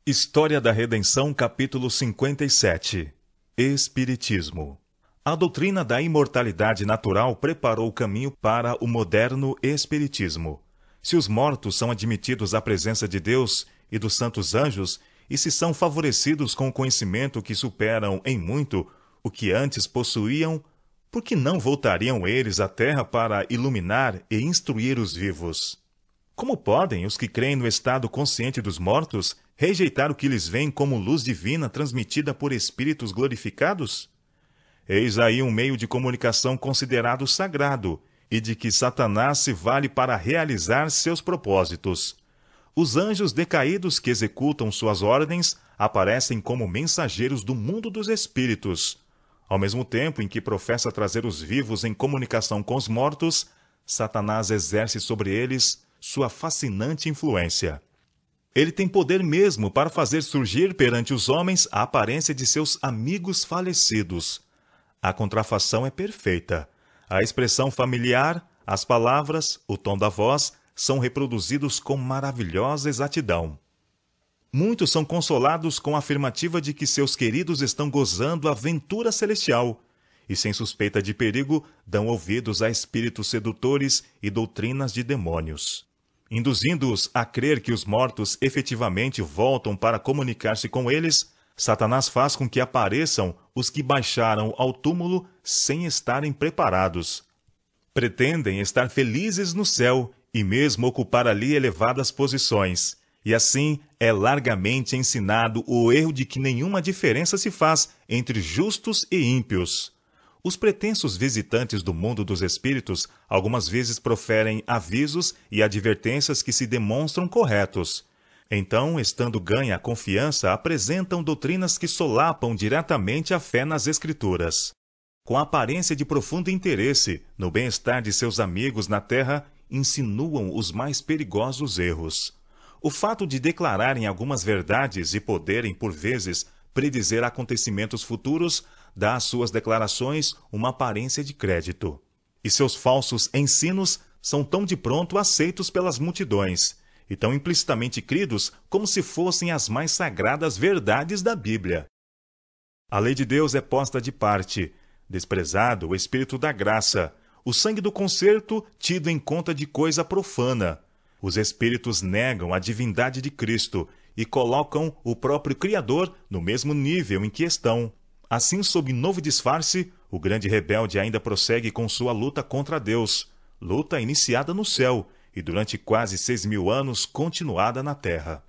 História da Redenção, capítulo 57. Espiritismo. A doutrina da imortalidade natural preparou o caminho para o moderno espiritismo. Se os mortos são admitidos à presença de Deus e dos santos anjos, e se são favorecidos com o conhecimento que superam em muito o que antes possuíam, por que não voltariam eles à Terra para iluminar e instruir os vivos? Como podem os que creem no estado consciente dos mortos rejeitar o que lhes vem como luz divina transmitida por espíritos glorificados? Eis aí um meio de comunicação considerado sagrado e de que Satanás se vale para realizar seus propósitos. Os anjos decaídos que executam suas ordens aparecem como mensageiros do mundo dos espíritos. Ao mesmo tempo em que professa trazer os vivos em comunicação com os mortos, Satanás exerce sobre eles sua fascinante influência. Ele tem poder mesmo para fazer surgir perante os homens a aparência de seus amigos falecidos. A contrafação é perfeita. A expressão familiar, as palavras, o tom da voz são reproduzidos com maravilhosa exatidão. Muitos são consolados com a afirmativa de que seus queridos estão gozando a ventura celestial e, sem suspeita de perigo, dão ouvidos a espíritos sedutores e doutrinas de demônios. Induzindo-os a crer que os mortos efetivamente voltam para comunicar-se com eles, Satanás faz com que apareçam os que baixaram ao túmulo sem estarem preparados. Pretendem estar felizes no céu e mesmo ocupar ali elevadas posições. E assim é largamente ensinado o erro de que nenhuma diferença se faz entre justos e ímpios. Os pretensos visitantes do mundo dos espíritos algumas vezes proferem avisos e advertências que se demonstram corretos. Então, estando ganha a confiança, apresentam doutrinas que solapam diretamente a fé nas Escrituras. Com a aparência de profundo interesse no bem-estar de seus amigos na terra, insinuam os mais perigosos erros. O fato de declararem algumas verdades e poderem, por vezes, predizer acontecimentos futuros, dá às suas declarações uma aparência de crédito. E seus falsos ensinos são tão de pronto aceitos pelas multidões, e tão implicitamente cridos como se fossem as mais sagradas verdades da Bíblia. A lei de Deus é posta de parte, desprezado o Espírito da graça, o sangue do concerto tido em conta de coisa profana. Os espíritos negam a divindade de Cristo e colocam o próprio Criador no mesmo nível em que estão. Assim, sob novo disfarce, o grande rebelde ainda prossegue com sua luta contra Deus, luta iniciada no céu e durante quase 6.000 anos continuada na terra.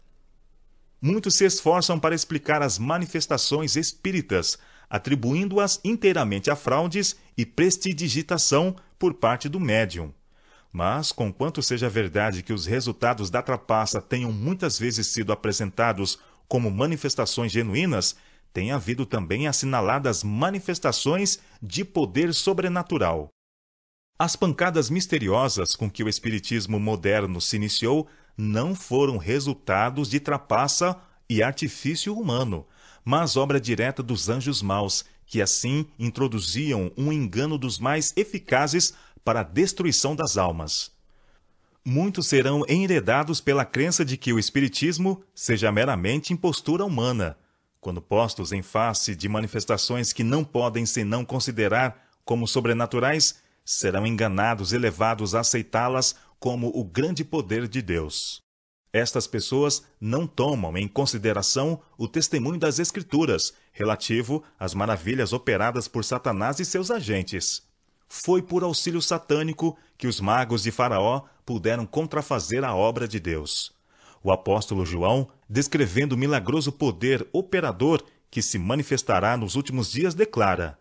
Muitos se esforçam para explicar as manifestações espíritas, atribuindo-as inteiramente a fraudes e prestidigitação por parte do médium. Mas, conquanto seja verdade que os resultados da trapaça tenham muitas vezes sido apresentados como manifestações genuínas, tem havido também assinaladas manifestações de poder sobrenatural. As pancadas misteriosas com que o espiritismo moderno se iniciou não foram resultados de trapaça e artifício humano, mas obra direta dos anjos maus, que assim introduziam um engano dos mais eficazes para a destruição das almas. Muitos serão enredados pela crença de que o espiritismo seja meramente impostura humana, quando postos em face de manifestações que não podem senão considerar como sobrenaturais, serão enganados e levados a aceitá-las como o grande poder de Deus. Estas pessoas não tomam em consideração o testemunho das Escrituras relativo às maravilhas operadas por Satanás e seus agentes. Foi por auxílio satânico que os magos de Faraó puderam contrafazer a obra de Deus. O apóstolo João, descrevendo o milagroso poder operador que se manifestará nos últimos dias, declara: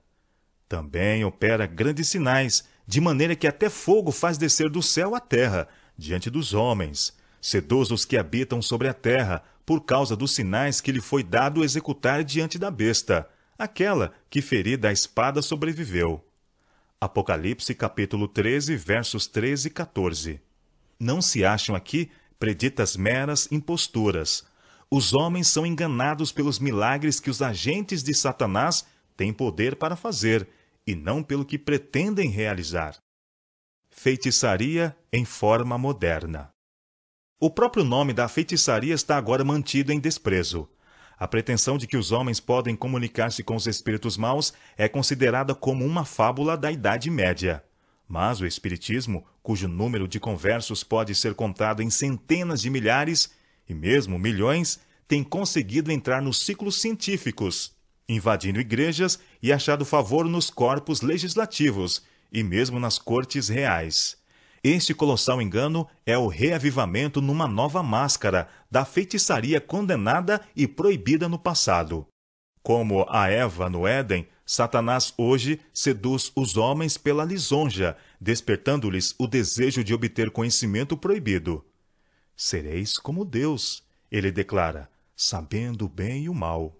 também opera grandes sinais, de maneira que até fogo faz descer do céu à terra, diante dos homens, sedosos os que habitam sobre a terra, por causa dos sinais que lhe foi dado executar diante da besta, aquela que ferida a espada sobreviveu. Apocalipse capítulo 13, versos 13 e 14. Não se acham aqui preditas meras imposturas. Os homens são enganados pelos milagres que os agentes de Satanás têm poder para fazer, e não pelo que pretendem realizar. Feitiçaria em forma moderna. O próprio nome da feitiçaria está agora mantido em desprezo. A pretensão de que os homens podem comunicar-se com os espíritos maus é considerada como uma fábula da Idade Média. Mas o Espiritismo, cujo número de conversos pode ser contado em centenas de milhares e mesmo milhões, tem conseguido entrar nos ciclos científicos, invadindo igrejas e achado favor nos corpos legislativos e mesmo nas cortes reais. Este colossal engano é o reavivamento numa nova máscara da feitiçaria condenada e proibida no passado. Como a Eva no Éden, Satanás hoje seduz os homens pela lisonja, despertando-lhes o desejo de obter conhecimento proibido. Sereis como Deus, ele declara, sabendo o bem e o mal.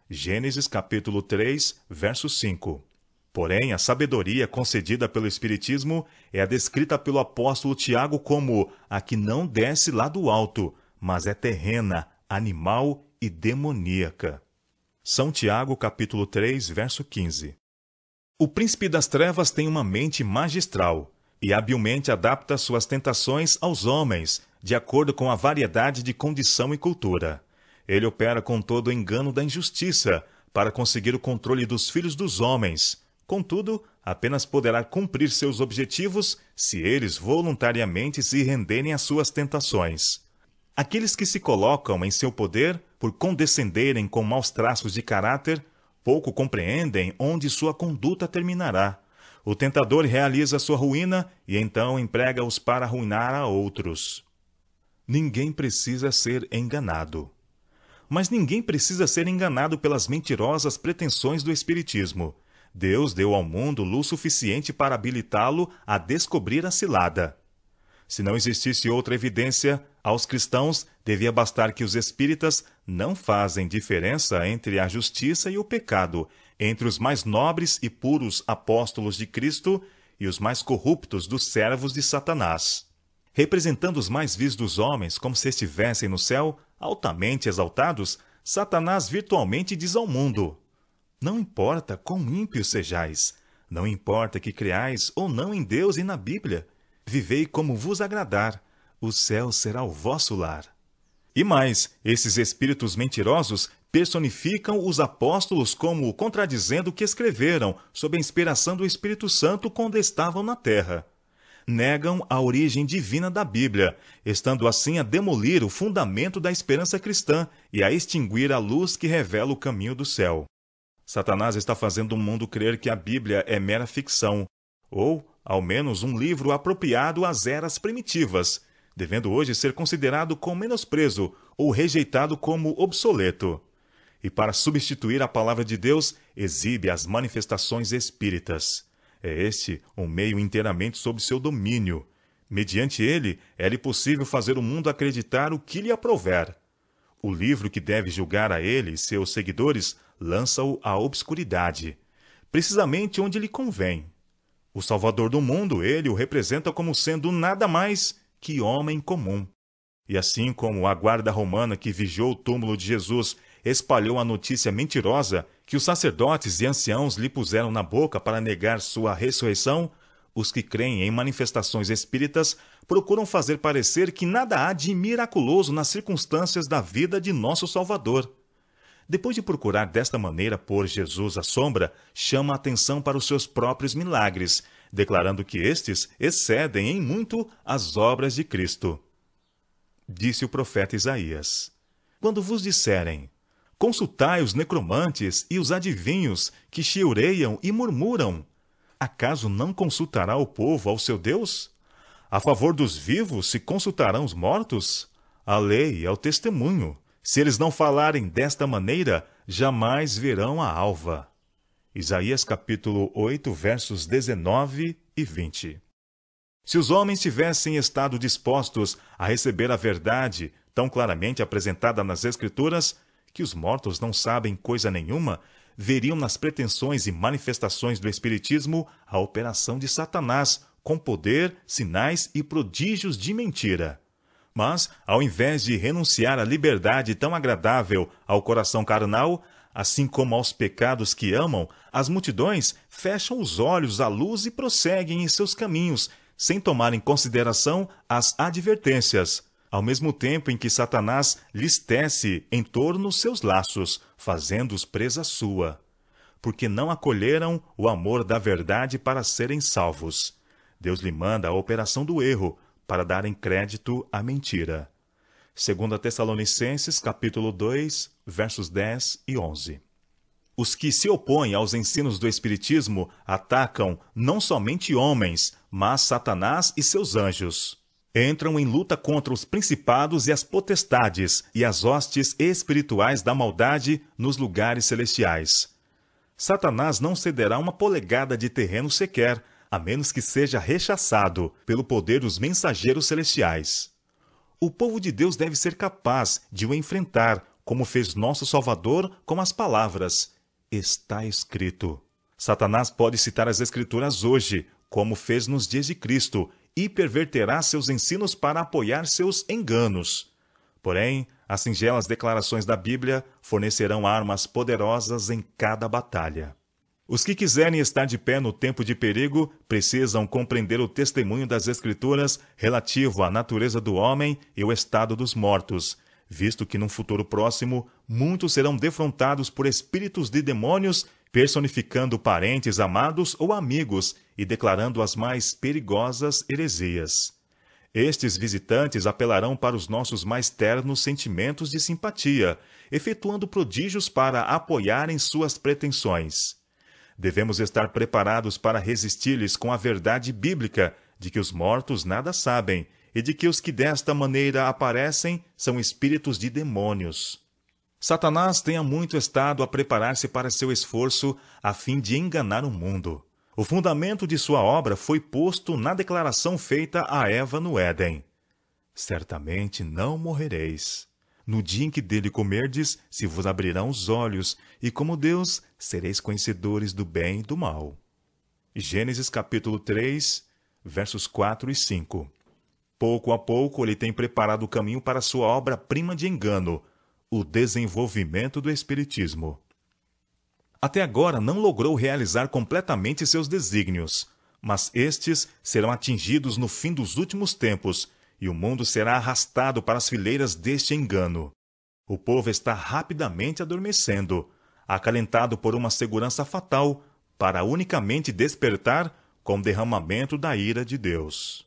Gênesis capítulo 3, verso 5. Porém, a sabedoria concedida pelo Espiritismo é a descrita pelo apóstolo Tiago como a que não desce lá do alto, mas é terrena, animal e demoníaca. São Tiago, capítulo 3, verso 15. O príncipe das trevas tem uma mente magistral e habilmente adapta suas tentações aos homens, de acordo com a variedade de condição e cultura. Ele opera com todo o engano da injustiça para conseguir o controle dos filhos dos homens. Contudo, apenas poderá cumprir seus objetivos se eles voluntariamente se renderem às suas tentações. Aqueles que se colocam em seu poder, por condescenderem com maus traços de caráter, pouco compreendem onde sua conduta terminará. O tentador realiza sua ruína e então emprega-os para arruinar a outros. Ninguém precisa ser enganado. Mas ninguém precisa ser enganado pelas mentirosas pretensões do Espiritismo. Deus deu ao mundo luz suficiente para habilitá-lo a descobrir a cilada. Se não existisse outra evidência, aos cristãos devia bastar que os espíritas não fazem diferença entre a justiça e o pecado, entre os mais nobres e puros apóstolos de Cristo e os mais corruptos dos servos de Satanás. Representando os mais vis dos homens como se estivessem no céu, altamente exaltados, Satanás virtualmente diz ao mundo: não importa quão ímpios sejais, não importa que creais ou não em Deus e na Bíblia, vivei como vos agradar, o céu será o vosso lar. E mais, esses espíritos mentirosos personificam os apóstolos como contradizendo o que escreveram sob a inspiração do Espírito Santo quando estavam na terra. Negam a origem divina da Bíblia, estando assim a demolir o fundamento da esperança cristã e a extinguir a luz que revela o caminho do céu. Satanás está fazendo o mundo crer que a Bíblia é mera ficção, ou, ao menos, um livro apropriado às eras primitivas, devendo hoje ser considerado com menosprezo ou rejeitado como obsoleto. E para substituir a palavra de Deus, exibe as manifestações espíritas. É este um meio inteiramente sob seu domínio. Mediante ele, é-lhe possível fazer o mundo acreditar o que lhe aprouver. O livro que deve julgar a ele e seus seguidores lança-o à obscuridade, precisamente onde lhe convém. O Salvador do mundo, ele o representa como sendo nada mais que homem comum. E assim como a guarda romana que vigiou o túmulo de Jesus espalhou a notícia mentirosa que os sacerdotes e anciãos lhe puseram na boca para negar sua ressurreição, os que creem em manifestações espíritas procuram fazer parecer que nada há de miraculoso nas circunstâncias da vida de nosso Salvador. Depois de procurar desta maneira pôr Jesus à sombra, chama a atenção para os seus próprios milagres, declarando que estes excedem em muito as obras de Cristo. Disse o profeta Isaías: quando vos disserem, consultai os necromantes e os adivinhos que chiureiam e murmuram, acaso não consultará o povo ao seu Deus? A favor dos vivos se consultarão os mortos? A lei é o testemunho. Se eles não falarem desta maneira, jamais verão a alva. Isaías capítulo 8, versos 19 e 20. Se os homens tivessem estado dispostos a receber a verdade tão claramente apresentada nas Escrituras, que os mortos não sabem coisa nenhuma, veriam nas pretensões e manifestações do Espiritismo a operação de Satanás, com poder, sinais e prodígios de mentira. Mas, ao invés de renunciar à liberdade tão agradável ao coração carnal, assim como aos pecados que amam, as multidões fecham os olhos à luz e prosseguem em seus caminhos, sem tomar em consideração as advertências. ao mesmo tempo em que Satanás lhes tece em torno seus laços, fazendo-os presa sua, porque não acolheram o amor da verdade para serem salvos. Deus lhe manda a operação do erro, para darem crédito à mentira. 2 Tessalonicenses, capítulo 2, versos 10 e 11. Os que se opõem aos ensinos do Espiritismo atacam não somente homens, mas Satanás e seus anjos. Entram em luta contra os principados e as potestades e as hostes espirituais da maldade nos lugares celestiais. Satanás não cederá uma polegada de terreno sequer, a menos que seja rechaçado pelo poder dos mensageiros celestiais. O povo de Deus deve ser capaz de o enfrentar, como fez nosso Salvador com as palavras: está escrito. Satanás pode citar as Escrituras hoje, como fez nos dias de Cristo, e perverterá seus ensinos para apoiar seus enganos. Porém, as singelas declarações da Bíblia fornecerão armas poderosas em cada batalha. Os que quiserem estar de pé no tempo de perigo precisam compreender o testemunho das Escrituras relativo à natureza do homem e o estado dos mortos, visto que num futuro próximo muitos serão defrontados por espíritos de demônios, personificando parentes amados ou amigos e declarando as mais perigosas heresias. Estes visitantes apelarão para os nossos mais ternos sentimentos de simpatia, efetuando prodígios para apoiarem suas pretensões. Devemos estar preparados para resistir-lhes com a verdade bíblica de que os mortos nada sabem e de que os que desta maneira aparecem são espíritos de demônios. Satanás tem há muito estado a preparar-se para seu esforço a fim de enganar o mundo. O fundamento de sua obra foi posto na declaração feita a Eva no Éden: certamente não morrereis. No dia em que dele comerdes, se vos abrirão os olhos, e como Deus, sereis conhecedores do bem e do mal. Gênesis capítulo 3, versos 4 e 5. Pouco a pouco ele tem preparado o caminho para sua obra-prima de engano, o desenvolvimento do Espiritismo. Até agora não logrou realizar completamente seus desígnios, mas estes serão atingidos no fim dos últimos tempos, e o mundo será arrastado para as fileiras deste engano. O povo está rapidamente adormecendo, acalentado por uma segurança fatal, para unicamente despertar com o derramamento da ira de Deus.